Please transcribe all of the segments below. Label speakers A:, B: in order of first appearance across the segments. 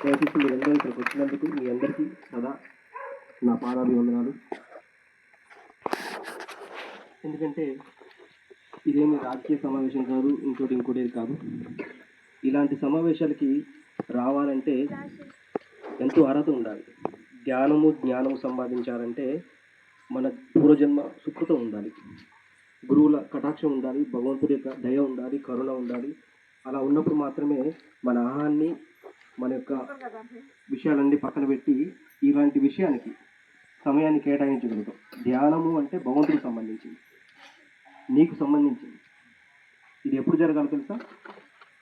A: దయచేసి మీరందరూ ఇక్కడికి వచ్చినందుకు మీ అందరికీ సదా నా పాదాభివందనాలు. ఎందుకంటే ఇదేమి రాజకీయ సమావేశం కాదు, ఇంకోటి కాదు. ఇలాంటి సమావేశాలకి రావాలంటే ఎంతో అర్హత ఉండాలి. జ్ఞానము సంపాదించాలంటే మన పూర్వజన్మ సుకృతం ఉండాలి, గురువుల కటాక్షం ఉండాలి, భగవంతుడి యొక్క దయ ఉండాలి, కరుణ ఉండాలి. అలా ఉన్నప్పుడు మాత్రమే మన ఆహాన్ని, మన యొక్క విషయాలన్నీ పక్కన పెట్టి ఇలాంటి విషయానికి సమయాన్ని కేటాయించగలుగుతాం. ధ్యానము అంటే భగవంతుడికి సంబంధించింది, నీకు సంబంధించింది. ఇది ఎప్పుడు జరగాలి తెలుసా?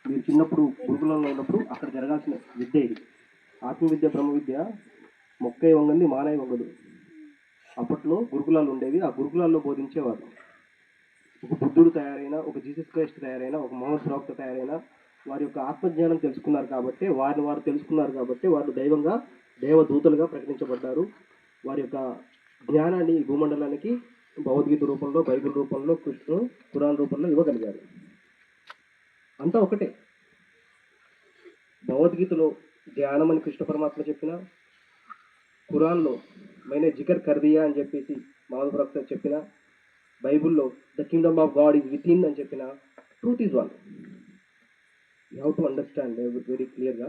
A: మీరు చిన్నప్పుడు గురుకులంలో ఉన్నప్పుడు అక్కడ జరగాల్సిన విద్య ఇది. ఆత్మవిద్య, బ్రహ్మ విద్య మొక్కై వంగంది మానై వంగదు. అప్పట్లో గురుకులాలు ఉండేవి. ఆ గురుకులాల్లో బోధించేవారు. ఒక బుద్ధుడు తయారైన, ఒక జీసస్ క్రైస్ట్ తయారైన, ఒక మహమ్మద్ ప్రవక్త తయారైన వారి యొక్క ఆత్మజ్ఞానం తెలుసుకున్నారు కాబట్టి, వారు తెలుసుకున్నారు కాబట్టి వారు దైవంగా, దేవదూతలుగా ప్రకటించబడ్డారు. వారి యొక్క జ్ఞానాన్ని భూమండలానికి భగవద్గీత రూపంలో, బైబిల్ రూపంలో, ఖురాన్ రూపంలో ఇవ్వగలిగారు. అంతా ఒకటే. భగవద్గీతలో ధ్యానం అని కృష్ణ పరమాత్మ చెప్పిన, ఖురాన్లో మైనే జికర్ కర్దియా అని చెప్పేసి మహమ్మద్ ప్రవక్త చెప్పిన, బైబుల్లో the kingdom of God is within అని చెప్పిన, truth is one. You have to understand very క్లియర్గా.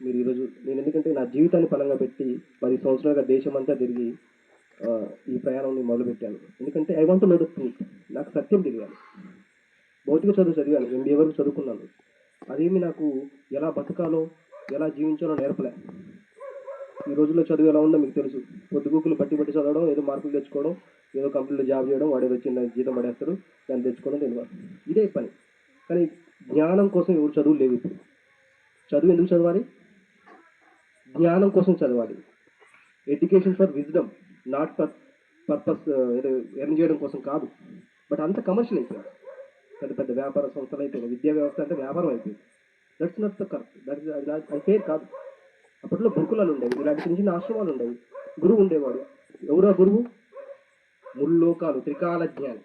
A: మీరు ఈరోజు, నేను ఎందుకంటే నా జీవితాన్ని పరంగా పెట్టి 10 సంవత్సరాలుగా దేశమంతా తిరిగి ఈ ప్రయాణాన్ని మొదలుపెట్టాను. ఎందుకంటే I want to know the truth. నాకు సత్యం తెలియాలి. భౌతిక చదువు చదివాను, MBA వరకు చదువుకున్నాను. అదేమి నాకు ఎలా బతకాలో, ఎలా జీవించాలో నేర్పలే. ఈ రోజుల్లో చదువు ఎలా ఉందో మీకు తెలుసు. పొద్దుగూకులు బట్టి చదవడం, ఏదో మార్కులు తెచ్చుకోవడం, ఏదో కంపెనీలో జాబ్ చేయడం, వాడు ఏదో చిన్న జీతం పడేస్తారు, దాన్ని తెచ్చుకోవడం తెలియదు. ఇదే పని. కానీ జ్ఞానం కోసం ఎవరు చదువులు లేవు ఇప్పుడు. చదువు ఎందుకు చదవాలి? జ్ఞానం కోసం చదవాలి. Education for wisdom, not for purpose ఏదో ఎర్న్ చేయడం కోసం కాదు. బట్ అంత కమర్షియల్ అయిపోయింది. పెద్ద పెద్ద వ్యాపార సంస్థలు అయిపోయింది. విద్యా వ్యవస్థ అంటే వ్యాపారం అయిపోయింది. That's not the correct. అది ఫేర్ కాదు. అప్పట్లో గురుకులాలు ఉండేవి, ఇలాంటి చిన్న చిన్న ఆశ్రమాలు ఉండేవి. గురువు ఉండేవాడు. ఎవరో గురువు? ముల్లోకాలు, త్రికాల జ్ఞాని.